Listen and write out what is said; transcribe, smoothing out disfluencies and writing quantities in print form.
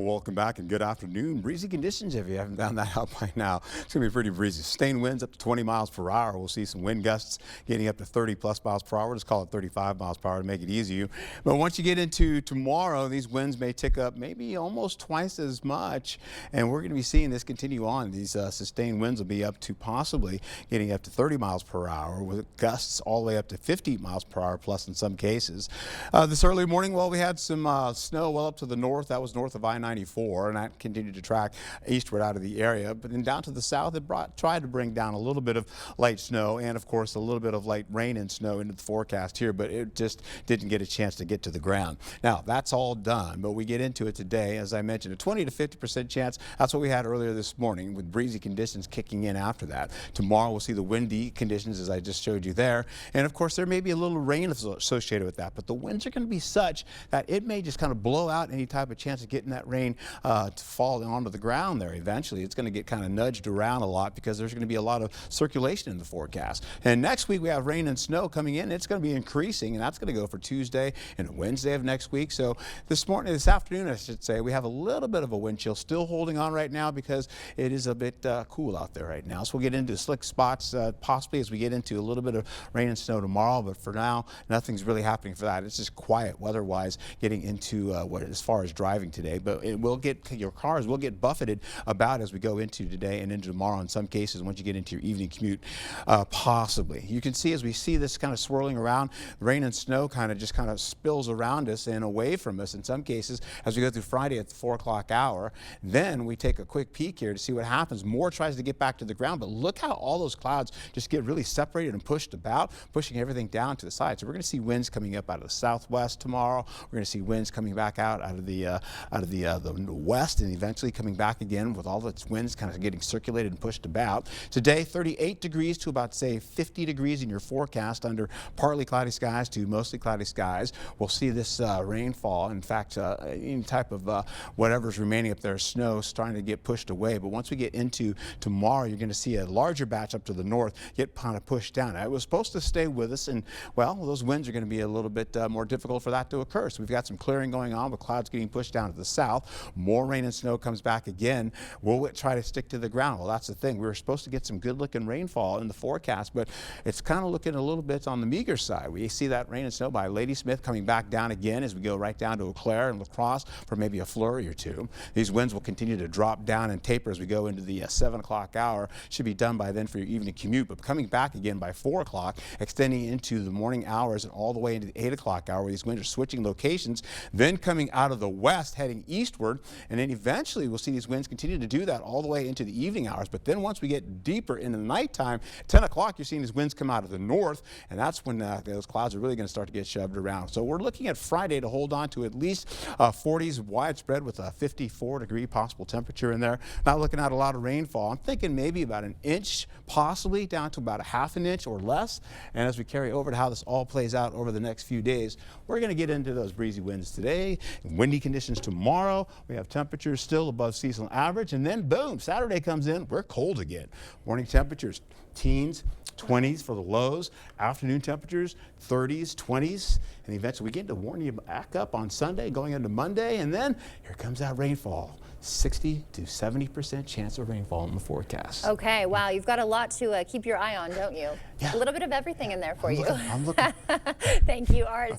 Welcome back and good afternoon. Breezy conditions if you haven't found that out by now. It's going to be pretty breezy. Sustained winds up to 20 miles per hour. We'll see some wind gusts getting up to 30 plus miles per hour. Let's call it 35 miles per hour to make it easier. But once you get into tomorrow, these winds may tick up maybe almost twice as much. And we're going to be seeing this continue on. These sustained winds will be up to possibly getting up to 30 miles per hour with gusts all the way up to 50 miles per hour plus in some cases. This early morning, well, we had some snow well up to the north. That was north of I-94, and that continued to track eastward out of the area. But then down to the south, it tried to bring down a little bit of light snow and, of course, a little bit of light rain and snow into the forecast here, but it just didn't get a chance to get to the ground. Now, that's all done, but we get into it today. As I mentioned, a 20 to 50% chance. That's what we had earlier this morning with breezy conditions kicking in after that. Tomorrow, we'll see the windy conditions as I just showed you there. And, of course, there may be a little rain associated with that, but the winds are going to be such that it may just kind of blow out any type of chance of getting that rain to fall onto the ground there eventually. It's going to get kind of nudged around a lot because there's going to be a lot of circulation in the forecast. And next week we have rain and snow coming in. It's going to be increasing, and that's going to go for Tuesday and Wednesday of next week. So this afternoon, I should say, we have a little bit of a wind chill still holding on right now because it is a bit cool out there right now. So we'll get into slick spots possibly as we get into a little bit of rain and snow tomorrow. But for now, nothing's really happening for that. It's just quiet weather-wise getting into as far as driving today. But your cars will get buffeted about as we go into today and into tomorrow in some cases once you get into your evening commute, possibly. You can see as we see this kind of swirling around, rain and snow kind of spills around us and away from us in some cases as we go through Friday at the 4 o'clock hour. Then we take a quick peek here to see what happens. More tries to get back to the ground, but look how all those clouds just get really separated and pushed about, pushing everything down to the side. So we're going to see winds coming up out of the southwest tomorrow. We're going to see winds coming back out of the west and eventually coming back again with all the winds kind of getting circulated and pushed about. Today, 38 degrees to about, say, 50 degrees in your forecast under partly cloudy skies to mostly cloudy skies. We'll see this rainfall. In fact, any type of whatever's remaining up there, snow starting to get pushed away. But once we get into tomorrow, you're going to see a larger batch up to the north get kind of pushed down. It was supposed to stay with us, and, well, those winds are going to be a little bit more difficult for that to occur. So we've got some clearing going on with clouds getting pushed down to the south. More rain and snow comes back again. We'll try to stick to the ground. Well, that's the thing. We were supposed to get some good-looking rainfall in the forecast, but it's kind of looking a little bit on the meager side. We see that rain and snow by Ladysmith coming back down again as we go right down to Eau Claire and La Crosse for maybe a flurry or two. These winds will continue to drop down and taper as we go into the 7 o'clock hour. Should be done by then for your evening commute, but coming back again by 4 o'clock, extending into the morning hours and all the way into the 8 o'clock hour where these winds are switching locations, then coming out of the west heading eastward, and then eventually we'll see these winds continue to do that all the way into the evening hours. But then once we get deeper into the nighttime, 10 o'clock, you're seeing these winds come out of the north, and that's when those clouds are really going to start to get shoved around. So we're looking at Friday to hold on to at least 40s widespread with a 54-degree possible temperature in there. Not looking at a lot of rainfall. I'm thinking maybe about an inch, possibly down to about a half an inch or less. And as we carry over to how this all plays out over the next few days, we're going to get into those breezy winds today, windy conditions tomorrow. We have temperatures still above seasonal average, and then boom, Saturday comes in, we're cold again. Morning temperatures, teens, 20s for the lows, afternoon temperatures, 30s, 20s, and eventually we get to warm you back up on Sunday going into Monday, and then here comes that rainfall. 60 to 70% chance of rainfall in the forecast. Okay, wow, you've got a lot to keep your eye on, don't you? Yeah. A little bit of everything in there for you. I'm looking. Thank you, Art.